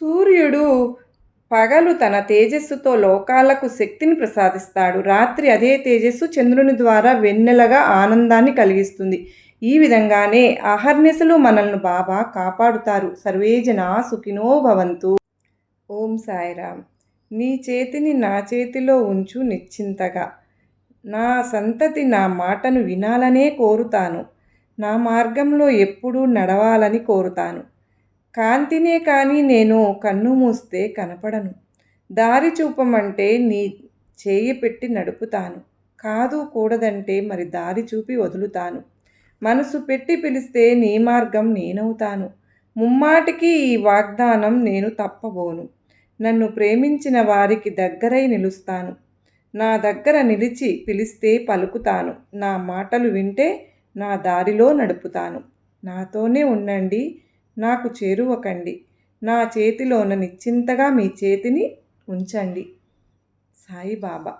సూర్యుడు పగలు తన తేజస్సుతో లోకాలకు శక్తిని ప్రసాదిస్తాడు. రాత్రి అదే తేజస్సు చంద్రుని ద్వారా వెన్నెలగా ఆనందాన్ని కలిగిస్తుంది. ఈ విధంగానే అహర్నిశలు మనల్ని బాబా కాపాడుతారు. సర్వే జనా సుఖినో భవంతు. ఓం సాయిరామ్. నీ చేతిని నా చేతిలో ఉంచు నిశ్చింతగా. నా సంతతి నా మాటను వినాలనే కోరుతాను. నా మార్గంలో ఎప్పుడూ నడవాలని కోరుతాను. కాంతినే కానీ నేను కన్ను మూస్తే కనపడను. దారి చూపమంటే నీ చేయి పెట్టి నడుపుతాను. కాదు కూడదంటే మరి దారి చూపి వదులుతాను. మనసు పెట్టి పిలిస్తే నీ మార్గం నేనవుతాను. ముమ్మాటికి ఈ వాగ్దానం నేను తప్పబోను. నన్ను ప్రేమించిన వారికి దగ్గరై నిలుస్తాను. నా దగ్గర నిలిచి పిలిస్తే పలుకుతాను. నా మాటలు వింటే నా దారిలో నడుపుతాను. నాతోనే ఉండండి, నాకు చేరువకండి. నా చేతిలోన నిశ్చింతగా మీ చేతిని ఉంచండి. సాయిబాబా.